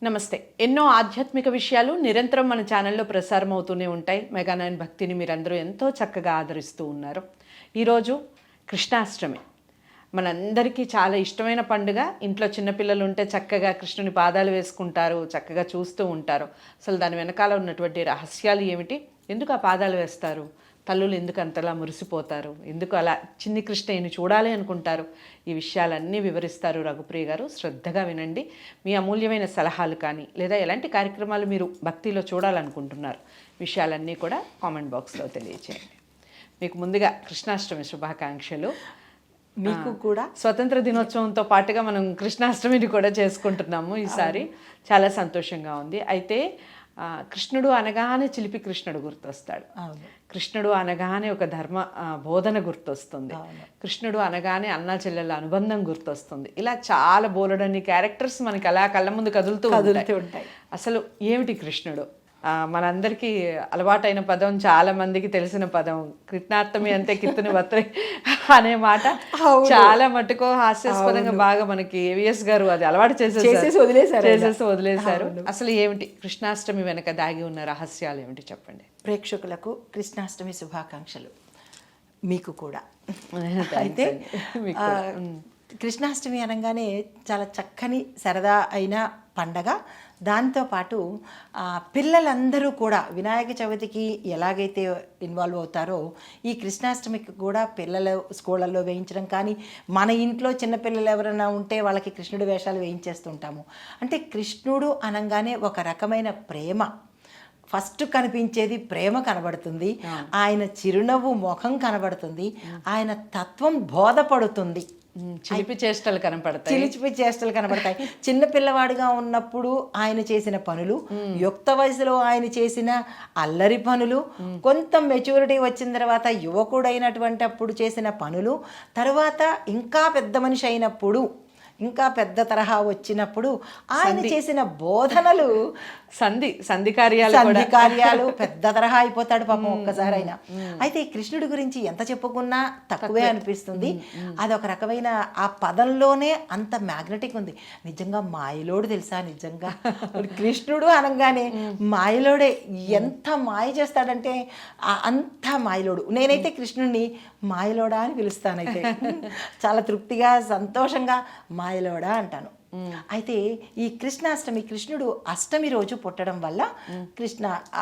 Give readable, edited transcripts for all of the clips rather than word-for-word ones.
నమస్తే. ఎన్నో ఆధ్యాత్మిక విషయాలు నిరంతరం మన ఛానల్లో ప్రసారం అవుతూనే ఉంటాయి. మెగా9 భక్తిని మీరందరూ ఎంతో చక్కగా ఆదరిస్తూ ఉన్నారు. ఈరోజు కృష్ణాష్టమి మనందరికీ చాలా ఇష్టమైన పండుగ. ఇంట్లో చిన్నపిల్లలు ఉంటే చక్కగా కృష్ణుని పాదాలు వేసుకుంటారు, చక్కగా చూస్తూ ఉంటారు. అసలు దాని వెనకాల ఉన్నటువంటి రహస్యాలు ఏమిటి? ఎందుకు ఆ పాదాలు వేస్తారు? తల్లులు ఎందుకు అంతలా మురిసిపోతారు? ఎందుకు అలా చిన్ని కృష్ణయ్యని చూడాలి అనుకుంటారు? ఈ విషయాలన్నీ వివరిస్తారు రఘుప్రియ గారు. శ్రద్ధగా వినండి. మీ అమూల్యమైన సలహాలు కానీ లేదా ఎలాంటి కార్యక్రమాలు మీరు భక్తిలో చూడాలనుకుంటున్నారు విషయాలన్నీ కూడా కామెంట్ బాక్స్లో తెలియచేయండి. మీకు ముందుగా కృష్ణాష్టమి శుభాకాంక్షలు. మీకు కూడా స్వతంత్ర దినోత్సవంతో పాటుగా మనం కృష్ణాష్టమిని కూడా చేసుకుంటున్నాము ఈసారి. చాలా సంతోషంగా ఉంది. అయితే కృష్ణుడు అనగానే చిలిపి కృష్ణుడు గుర్తొస్తాడు. కృష్ణుడు అనగానే ఒక ధర్మ బోధన గుర్తొస్తుంది. కృష్ణుడు అనగానే అన్నా చెల్లెళ్ళ అనుబంధం గుర్తొస్తుంది. ఇలా చాలా బోలెడన్ని క్యారెక్టర్స్ మనకి అలా కళ్ళ ముందు కదులుతూ ఉంటాయి. అసలు ఏమిటి కృష్ణుడు? మనందరికీ అలవాటైన పదం, చాలా మందికి తెలిసిన పదం కృష్ణాష్టమి అంటే కిత్తుని వత్రే అనే మాట చాలా మటుకు హాస్యాస్పదంగా బాగా మనకి ఏవిఎస్ గారు అది అలవాటు చేసేసి వదిలేశారు. అసలు ఏమిటి కృష్ణాష్టమి వెనక దాగి ఉన్న రహస్యాలు ఏమిటి చెప్పండి. ప్రేక్షకులకు కృష్ణాష్టమి శుభాకాంక్షలు. మీకు కూడా. అయితే కృష్ణాష్టమి అనగానే చాలా చక్కని సరదా అయిన పండగ. దాంతోపాటు పిల్లలందరూ కూడా వినాయక చవితికి ఎలాగైతే ఇన్వాల్వ్ అవుతారో ఈ కృష్ణాష్టమికి కూడా పిల్లలు స్కూళ్ళల్లో వేయించడం కానీ, మన ఇంట్లో చిన్నపిల్లలు ఎవరైనా ఉంటే వాళ్ళకి కృష్ణుడి వేషాలు వేయించేస్తుంటాము. అంటే కృష్ణుడు అనగానే ఒక రకమైన ప్రేమ, ఫస్ట్ కనిపించేది ప్రేమ కనబడుతుంది, ఆయన చిరునవ్వు ముఖం కనబడుతుంది, ఆయన తత్వం బోధపడుతుంది, చిలిపి చేష్టలు కనపడతాయి. చిన్న పిల్లవాడిగా ఉన్నప్పుడు ఆయన చేసిన పనులు, యుక్త వయసులో ఆయన చేసిన అల్లరి పనులు, కొంత మెచ్యూరిటీ వచ్చిన తర్వాత యువకుడైనటువంటి అప్పుడు చేసిన పనులు, తర్వాత ఇంకా పెద్ద మనిషి అయినప్పుడు, ఇంకా పెద్ద తరహా వచ్చినప్పుడు ఆయన చేసిన బోధనలు, సంధి కార్యాలు పెద్ద తరహా అయిపోతాడు పాపం ఒక్కసారి అయినా. అయితే కృష్ణుడి గురించి ఎంత చెప్పుకున్నా తక్కువే అనిపిస్తుంది. అదొక రకమైన ఆ పదంలోనే అంత మ్యాగ్నెటిక్ ఉంది. నిజంగా మాయలోడు తెలుసా? నిజంగా కృష్ణుడు అనగానే మాయలోడే. ఎంత మాయ చేస్తాడంటే అంత మాయలోడు. నేనైతే కృష్ణుడిని మాయలోడా అని పిలుస్తానైతే. చాలా తృప్తిగా సంతోషంగా మాయలోడా అంటాను. అయితే ఈ కృష్ణాష్టమి, కృష్ణుడు అష్టమి రోజు పుట్టడం వల్ల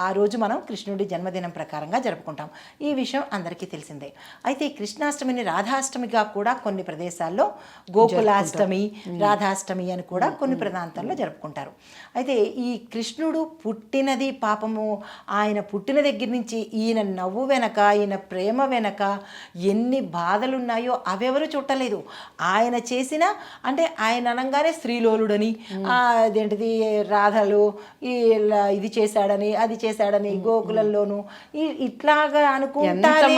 ఆ రోజు మనం కృష్ణుడి జన్మదినం ప్రకారంగా జరుపుకుంటాం. ఈ విషయం అందరికీ తెలిసిందే. అయితే ఈ కృష్ణాష్టమిని రాధాష్టమిగా కూడా కొన్ని ప్రదేశాల్లో, గోకులాష్టమి, రాధాష్టమి అని కూడా కొన్ని ప్రాంతాల్లో జరుపుకుంటారు. అయితే ఈ కృష్ణుడు పుట్టినది పాపము, ఆయన పుట్టిన దగ్గర నుంచి ఈయన నవ్వు వెనక, ఈయన ప్రేమ వెనక ఎన్ని బాధలున్నాయో అవెవరు చుట్టలేదు. ఆయన చేసిన, అంటే ఆయన అనగానే శ్రీలోలుడని, అదేంటిది రాధలు ఇది చేశాడని అది చేశాడని గోకులంలోను ఇట్లాగా అనుకుంటారు.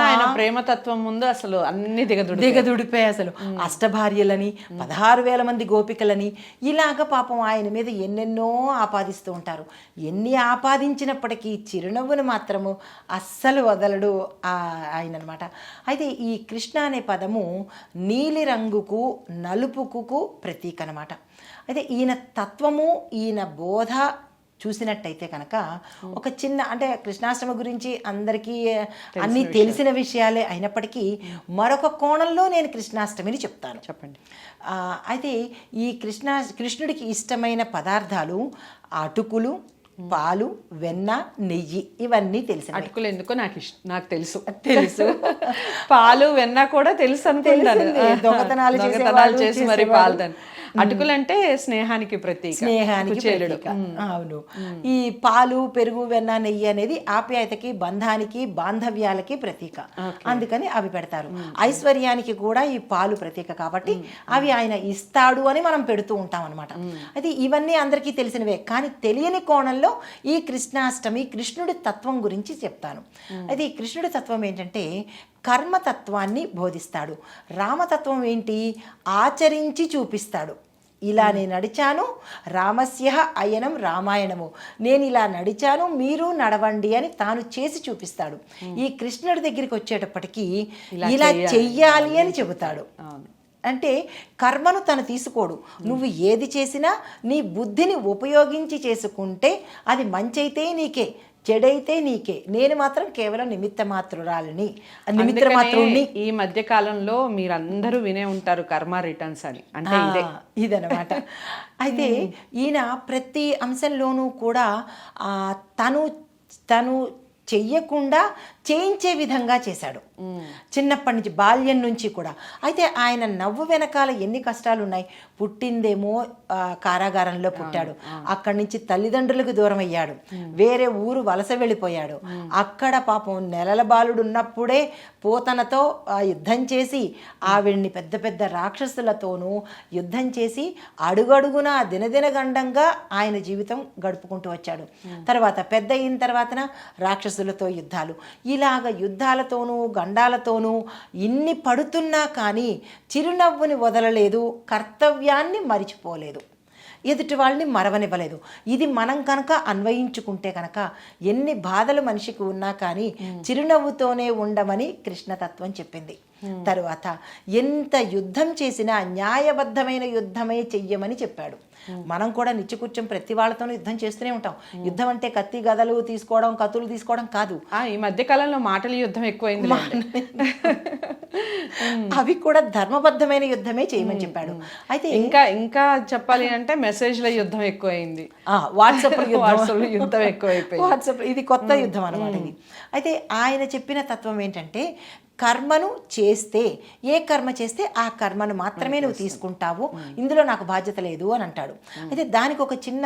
ఆయన ప్రేమతత్వం ముందు అసలు అన్ని దిగదుడిపోయి అసలు అష్టభార్యలని, 16,000 మంది గోపికలని, ఇలాగ పాపం ఆయన మీద ఎన్నెన్నో ఆపాదిస్తూ ఉంటారు. ఎన్ని ఆపాదించినప్పటికీ చిరునవ్వును మాత్రము అస్సలు వదలడు ఆయన అనమాట. అయితే ఈ కృష్ణ అనే పదము నీలి రంగుకు, నలుపుకు ప్రతీక అనమాట. అయితే ఈయన తత్వము, ఈయన బోధ చూసినట్టయితే కనుక ఒక చిన్న, అంటే కృష్ణాష్టమి గురించి అందరికీ అన్నీ తెలిసిన విషయాలే అయినప్పటికీ మరొక కోణంలో నేను కృష్ణాష్టమిని చెప్తాను. చెప్పండి. అయితే ఈ కృష్ణుడికి ఇష్టమైన పదార్థాలు అటుకులు, పాలు, వెన్న, నెయ్యి, ఇవన్నీ తెలుసు. అటుకులు ఎందుకో నాకు తెలుసు. పాలు, వెన్న కూడా తెలుసు అనుకుంటాను. దొంగతనాలు చేసి మరి పాలు. అటుకులు అంటే స్నేహానికి ప్రతీక. అవును. ఈ పాలు, పెరుగు, వెన్న, నెయ్యి అనేది ఆప్యాయతకి, బంధానికి, బాంధవ్యాలకి ప్రతీక. అందుకని అవి పెడతారు. ఐశ్వర్యానికి కూడా ఈ పాలు ప్రతీక కాబట్టి అవి ఆయన ఇస్తాడు అని మనం పెడుతూ ఉంటాం అనమాట. అయితే ఇవన్నీ అందరికీ తెలిసినవే. కానీ తెలియని కోణంలో ఈ కృష్ణాష్టమి కృష్ణుడి తత్వం గురించి చెప్తాను. అయితే ఈ కృష్ణుడి తత్వం ఏంటంటే కర్మతత్వాన్ని బోధిస్తాడు. రామతత్వం ఏంటి? ఆచరించి చూపిస్తాడు. ఇలా నేను నడిచాను, రామస్య అయనం రామాయణము, నేను ఇలా నడిచాను, మీరు నడవండి అని తాను చేసి చూపిస్తాడు. ఈ కృష్ణుడి దగ్గరికి వచ్చేటప్పటికి ఇలా చెయ్యాలి అని చెబుతాడు. అంటే కర్మను తను తీసుకోడు. నువ్వు ఏది చేసినా నీ బుద్ధిని ఉపయోగించి చేసుకుంటే అది మంచి అయితే నీకే, చెడైతే నీకే. నేను మాత్రం కేవలం నిమిత్త మాత్రురాలని, నిమిత్త మాత్రుని. ఈ మధ్య కాలంలో మీరందరూ వినే ఉంటారు కర్మ రిటర్న్స్ అని, అంటే ఇదనమాట. అయితే ఈయన ప్రతి అంశంలోనూ కూడా తను చెయ్యకుండా చేయించే విధంగా చేశాడు చిన్నప్పటి నుంచి, బాల్యం నుంచి కూడా. అయితే ఆయన నవ్వు వెనకాల ఎన్ని కష్టాలు ఉన్నాయి. పుట్టిందేమో కారాగారంలో పుట్టాడు, అక్కడి నుంచి తల్లిదండ్రులకు దూరం అయ్యాడు, వేరే ఊరు వలస వెళ్ళిపోయాడు. అక్కడ పాపం నెలల బాలుడు ఉన్నప్పుడే పోతనతో యుద్ధం చేసి ఆవిడ్ని పెద్ద పెద్ద రాక్షసులతోనూ యుద్ధం చేసి అడుగడుగున దినదినగండంగా ఆయన జీవితం గడుపుకుంటూ వచ్చాడు. తర్వాత పెద్ద అయిన తర్వాతన రాక్షసులతో యుద్ధాలు, ఇలాగ యుద్ధాలతోనూ గండాలతోనూ ఇన్ని పడుతున్నా కానీ చిరునవ్వుని వదలలేదు, కర్తవ్యాన్ని మరిచిపోలేదు, ఎదుటి వాళ్ళని మరవనివ్వలేదు. ఇది మనం కనుక అన్వయించుకుంటే కనుక ఎన్ని బాధలు మనిషికి ఉన్నా కానీ చిరునవ్వుతోనే ఉండమని కృష్ణతత్వం చెప్పింది. తరువాత ఎంత యుద్ధం చేసినా న్యాయబద్ధమైన యుద్ధమే చెయ్యమని చెప్పాడు. మనం కూడా నిత్యకృత్యం ప్రతి వాళ్ళతోనూ యుద్ధం చేస్తూనే ఉంటాం. యుద్ధం అంటే కత్తి గదలు తీసుకోవడం, కత్తులు తీసుకోవడం కాదు. ఈ మధ్య కాలంలో మాటల యుద్ధం ఎక్కువైంది. అవి కూడా ధర్మబద్ధమైన యుద్ధమే చేయమని చెప్పాడు. అయితే ఇంకా చెప్పాలి అంటే మెసేజ్ల యుద్ధం ఎక్కువైంది, వాట్సాప్ యుద్ధం ఎక్కువైపోయింది. వాట్సాప్ ఇది కొత్త యుద్ధం అనమాట ఇది. అయితే ఆయన చెప్పిన తత్వం ఏంటంటే కర్మను చేస్తే, ఏ కర్మ చేస్తే ఆ కర్మను మాత్రమే నువ్వు తీసుకుంటావు, ఇందులో నాకు బాధ్యత లేదు అని అంటాడు. అయితే దానికి ఒక చిన్న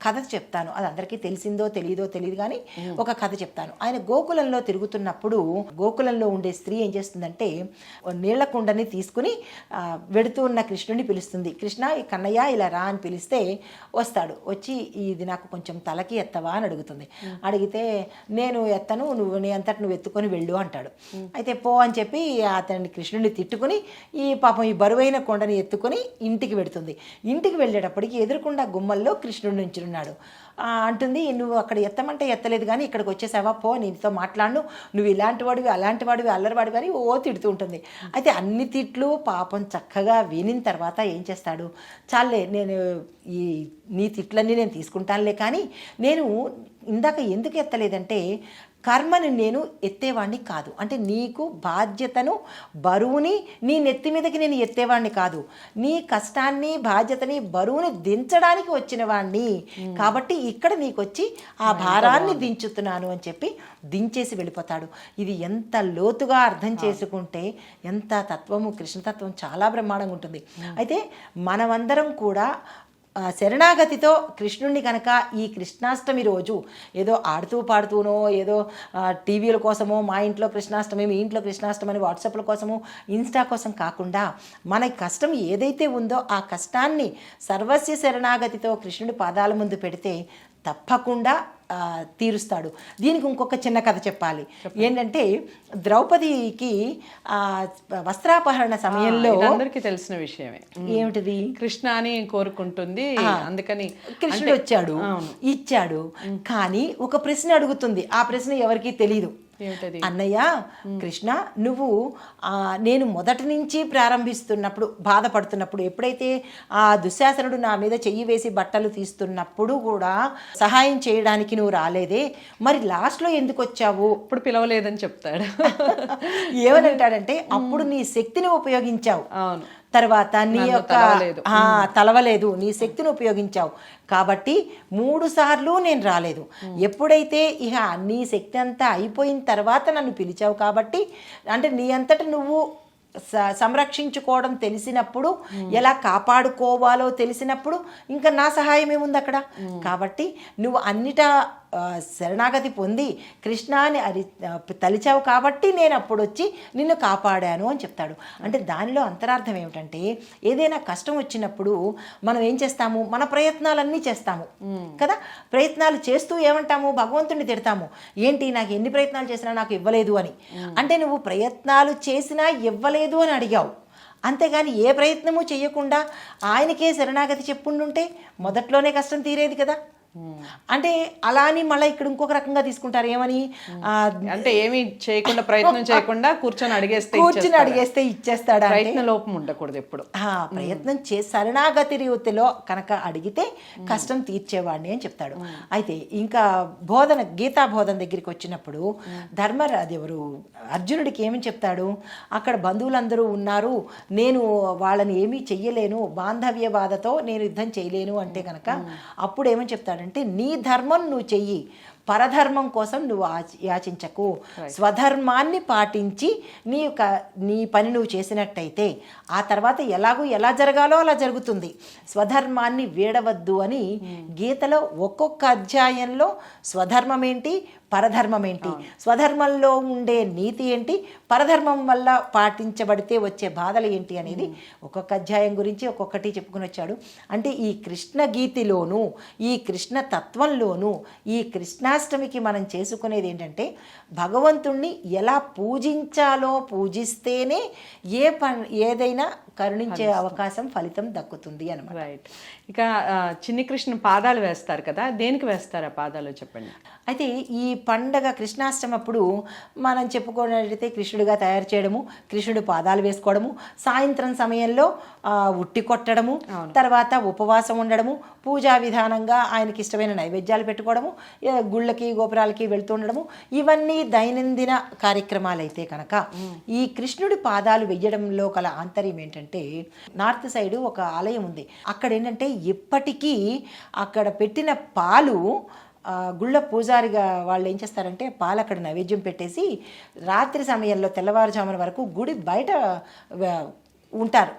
కథ చెప్తాను. అది అందరికీ తెలిసిందో తెలియదో తెలియదు కానీ ఒక కథ చెప్తాను. ఆయన గోకులంలో తిరుగుతున్నప్పుడు గోకులంలో ఉండే స్త్రీ ఏం చేస్తుందంటే నీళ్ల కుండని తీసుకుని వెడుతూ ఉన్న కృష్ణుడిని పిలుస్తుంది. కృష్ణ ఈ కన్నయ్య ఇలా రా అని పిలిస్తే వస్తాడు. వచ్చి ఇది నాకు కొంచెం తలకి ఎత్తవా అని అడుగుతుంది. అడిగితే నేను ఎత్తను, నీ అంతటి నువ్వు ఎత్తుకొని వెళ్ళు అంటాడు. అయితే అని చెప్పి అతన్ని కృష్ణుడిని తిట్టుకుని ఈ పాపం ఈ బరువైన కొండని ఎత్తుకొని ఇంటికి వెడుతుంది. ఇంటికి వెళ్ళేటప్పటికి ఎదురుకుండా గుమ్మల్లో కృష్ణుడు నుంచున్నాడు. అంటుంది, నువ్వు అక్కడ ఎత్తమంటే ఎత్తలేదు కానీ ఇక్కడికి వచ్చేసావా, పో, నీతో మాట్లాడను, నువ్వు ఇలాంటి వాడివి అలాంటి వాడివి అల్లరివాడివి అని తిడుతూ ఉంటుంది. అయితే అన్ని తిట్లు పాపం చక్కగా వినిన తర్వాత ఏం చేస్తాడు, చాలే నేను నీ తిట్లన్నీ నేను తీసుకుంటానులే, కానీ నేను ఇందాక ఎందుకు ఎత్తలేదంటే కర్మని నేను ఎత్తేవాడిని కాదు, అంటే నీకు బాధ్యతను బరువుని నీ నెత్తి మీదకి నేను ఎత్తేవాడిని కాదు, నీ కష్టాన్ని బాధ్యతని బరువుని దించడానికి వచ్చిన వాడిని, కాబట్టి ఇక్కడ నీకు వచ్చి ఆ భారాన్ని దించుతున్నాను అని చెప్పి దించేసి వెళ్ళిపోతాడు. ఇది ఎంత లోతుగా అర్థం చేసుకుంటే ఎంత తత్వము, కృష్ణతత్వం చాలా బ్రహ్మాండంగా ఉంటుంది. అయితే మనమందరం కూడా శరణాగతితో కృష్ణుడిని కనుక ఈ కృష్ణాష్టమి రోజు ఏదో ఆడుతూ పాడుతూనో, ఏదో టీవీల కోసమో, మా ఇంట్లో కృష్ణాష్టమి మీ ఇంట్లో కృష్ణాష్టమి అని వాట్సాప్ల కోసము ఇన్స్టా కోసం కాకుండా మన కష్టం ఏదైతే ఉందో ఆ కష్టాన్ని సర్వస్వ శరణాగతితో కృష్ణుడి పాదాల ముందు పెడితే తప్పకుండా తీరుస్తాడు. దీనికి ఇంకొక చిన్న కథ చెప్పాలి. ఏంటంటే ద్రౌపదికి వస్త్రాపహరణ సమయంలో అందరికీ తెలిసిన విషయమే, ఏమిటిది, కృష్ణ అని కోరుకుంటుంది, అందుకని కృష్ణుడు వచ్చాడు, ఇచ్చాడు. కానీ ఒక ప్రశ్న అడుగుతుంది, ఆ ప్రశ్న ఎవరికీ తెలియదు. అన్నయ్య కృష్ణ, నువ్వు నేను మొదటి నుంచి ప్రారంభిస్తున్నప్పుడు బాధపడుతున్నప్పుడు, ఎప్పుడైతే ఆ దుశ్శాసనుడు నా మీద చెయ్యి వేసి బట్టలు తీస్తున్నప్పుడు కూడా సహాయం చేయడానికి నువ్వు రాలేదే, మరి లాస్ట్లో ఎందుకు వచ్చావు? ఇప్పుడు పిలవలేదని చెప్తాడు. ఏమనంటాడంటే అప్పుడు నీ శక్తిని ఉపయోగించావు, తర్వాత నీ యొక్క తలవలేదు, నీ శక్తిని ఉపయోగించావు, కాబట్టి 3 సార్లు నేను రాలేదు. ఎప్పుడైతే ఇక నీ శక్తి అంతా అయిపోయిన తర్వాత నన్ను పిలిచావు కాబట్టి, అంటే నీ అంతట నువ్వు సంరక్షించుకోవడం తెలిసినప్పుడు, ఎలా కాపాడుకోవాలో తెలిసినప్పుడు ఇంకా నా సహాయం ఏముంది అక్కడ. కాబట్టి నువ్వు అన్నిటా శరణాగతి పొంది కృష్ణాని తలిచావు కాబట్టి నేను అప్పుడు వచ్చి నిన్ను కాపాడాను అని చెప్తాడు. అంటే దానిలో అంతరార్థం ఏమిటంటే, ఏదైనా కష్టం వచ్చినప్పుడు మనం ఏం చేస్తాము, మన ప్రయత్నాలన్నీ చేస్తాము కదా. ప్రయత్నాలు చేస్తూ ఏమంటాము, భగవంతుడిని తిడతాము, ఏంటి నాకు ఎన్ని ప్రయత్నాలు చేసినా నాకు ఇవ్వలేదు అని. అంటే నువ్వు ప్రయత్నాలు చేసినా ఇవ్వలేదు అని అడిగావు, అంతేగాని ఏ ప్రయత్నము చేయకుండా ఆయనకే శరణాగతి చెప్పుండుంటే మొదట్లోనే కష్టం తీరేది కదా. అంటే అలా అని మళ్ళీ ఇక్కడ ఇంకొక రకంగా తీసుకుంటారు ఏమని అంటే ఏమి చేయకుండా ప్రయత్నం చేయకుండా కూర్చొని అడిగేస్తే ఇచ్చేస్తాడా అంటే ప్రయత్న లోపం ఉండకూడదు ఎప్పుడు. ప్రయత్నం చేసి శరణాగతి రీతిలో కనుక అడిగితే కష్టం తీర్చేవాడిని అని చెప్తాడు. అయితే ఇంకా గీతా బోధన దగ్గరికి వచ్చినప్పుడు ధర్మరాజు ఎవరు అర్జునుడికి ఏమని చెప్తాడు, అక్కడ బంధువులందరూ ఉన్నారు, నేను వాళ్ళని ఏమీ చెయ్యలేను, బాంధవ్య బాధతో నేను యుద్ధం చేయలేను అంటే కనుక అప్పుడు ఏమని చెప్తాడంటే, నీ ధర్మం నువ్వు చెయ్యి, పరధర్మం కోసం నువ్వు యాచించకు, స్వధర్మాన్ని పాటించి నీ పని నువ్వు చేసినట్టయితే ఆ తర్వాత ఎలా జరగాలో అలా జరుగుతుంది, స్వధర్మాన్ని వీడవద్దు అని గీతలో ఒక్కొక్క అధ్యాయంలో స్వధర్మం ఏంటి, పరధర్మం ఏంటి, స్వధర్మంలో ఉండే నీతి ఏంటి, పరధర్మం వల్ల పాటించబడితే వచ్చే బాధలు ఏంటి అనేది ఒక్కొక్క అధ్యాయం గురించి ఒక్కొక్కటి చెప్పుకుని వచ్చాడు. అంటే ఈ కృష్ణ గీతిలోనూ ఈ కృష్ణ తత్వంలోనూ ఈ కృష్ణాష్టమికి మనం చేసుకునేది ఏంటంటే భగవంతుణ్ణి ఎలా పూజించాలో పూజిస్తేనే ఏదైనా కరుణించే అవకాశం ఫలితం దక్కుతుంది అన్నమాట. రైట్. ఇక చిన్ని కృష్ణ పాదాలు వేస్తారు కదా, దేనికి వేస్తారు ఆ పాదాలు చెప్పండి. అయితే ఈ పండగ కృష్ణాష్టమి అప్పుడు మనం చెప్పుకున్నట్లయితే కృష్ణుడిగా తయారు చేయడము, కృష్ణుడి పాదాలు వేసుకోవడము, సాయంత్రం సమయంలో ఉట్టి కొట్టడము, తర్వాత ఉపవాసం ఉండడము, పూజా విధానంగా ఆయనకి ఇష్టమైన నైవేద్యాలు పెట్టుకోవడము, గుళ్ళకి గోపురాలకి వెళ్తూ ఉండడము, ఇవన్నీ దైనందిన కార్యక్రమాలు అయితే కనుక ఈ కృష్ణుడి పాదాలు వెయ్యడంలో గల ఆంతర్యం ఏంటంటే, నార్త్ సైడ్ ఒక ఆలయం ఉంది, అక్కడ ఏంటంటే ఇప్పటికీ అక్కడ పెట్టిన పాలు గుళ్ళ పూజారిగా వాళ్ళు ఏం చేస్తారంటే పాలు అక్కడ నైవేద్యం పెట్టేసి రాత్రి సమయంలో తెల్లవారుజామున వరకు గుడి బయట ఉంటారు,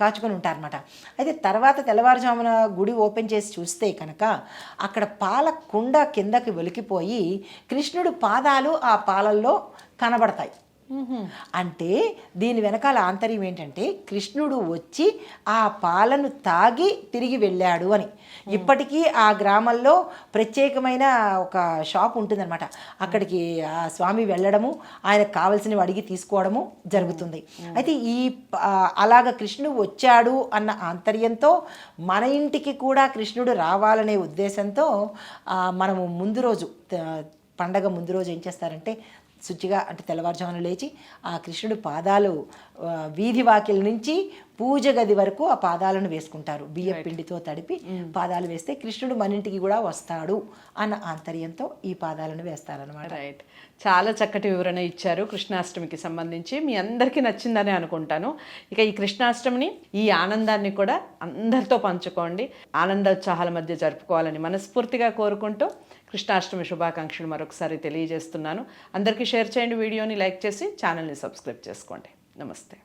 కాచుకొని ఉంటారన్నమాట. అయితే తర్వాత తెల్లవారుజామున గుడి ఓపెన్ చేసి చూస్తే కనుక అక్కడ పాల కుండ కిందకి వెలికిపోయి కృష్ణుడు పాదాలు ఆ పాలల్లో కనబడతాయి. అంటే దీని వెనకాల ఆంతర్యం ఏంటంటే కృష్ణుడు వచ్చి ఆ పాలను తాగి తిరిగి వెళ్ళాడు అని. ఇప్పటికీ ఆ గ్రామంలో ప్రత్యేకమైన ఒక షాప్ ఉంటుందన్నమాట, అక్కడికి ఆ స్వామి వెళ్ళడము, ఆయనకు కావలసినవి అడిగి తీసుకోవడము జరుగుతుంది. అయితే అలాగ కృష్ణుడు వచ్చాడు అన్న ఆంతర్యంతో మన ఇంటికి కూడా కృష్ణుడు రావాలనే ఉద్దేశంతో మనము పండగ ముందు రోజు ఏం చేస్తారంటే శుచిగా అంటే తెల్లవారుజామున లేచి ఆ కృష్ణుడి పాదాలు వీధి వాకిల నుంచి పూజ గది వరకు ఆ పాదాలను వేసుకుంటారు. బియ్య పిండితో తడిపి పాదాలు వేస్తే కృష్ణుడు మన ఇంటికి కూడా వస్తాడు అన్న ఆంతర్యంతో ఈ పాదాలను వేస్తారనమాట. రైట్. చాలా చక్కటి వివరణ ఇచ్చారు కృష్ణాష్టమికి సంబంధించి. మీ అందరికీ నచ్చిందని అనుకుంటాను. ఇక ఈ కృష్ణాష్టమిని, ఈ ఆనందాన్ని కూడా అందరితో పంచుకోండి, ఆనందోత్సాహాల మధ్య జరుపుకోవాలని మనస్ఫూర్తిగా కోరుకుంటూ కృష్ణాష్టమి శుభాకాంక్షలు మరొకసారి తెలియజేస్తున్నాను. అందరికీ షేర్ చేయండి, వీడియోని లైక్ చేసి ఛానల్ని సబ్స్క్రైబ్ చేసుకోండి. నమస్తే.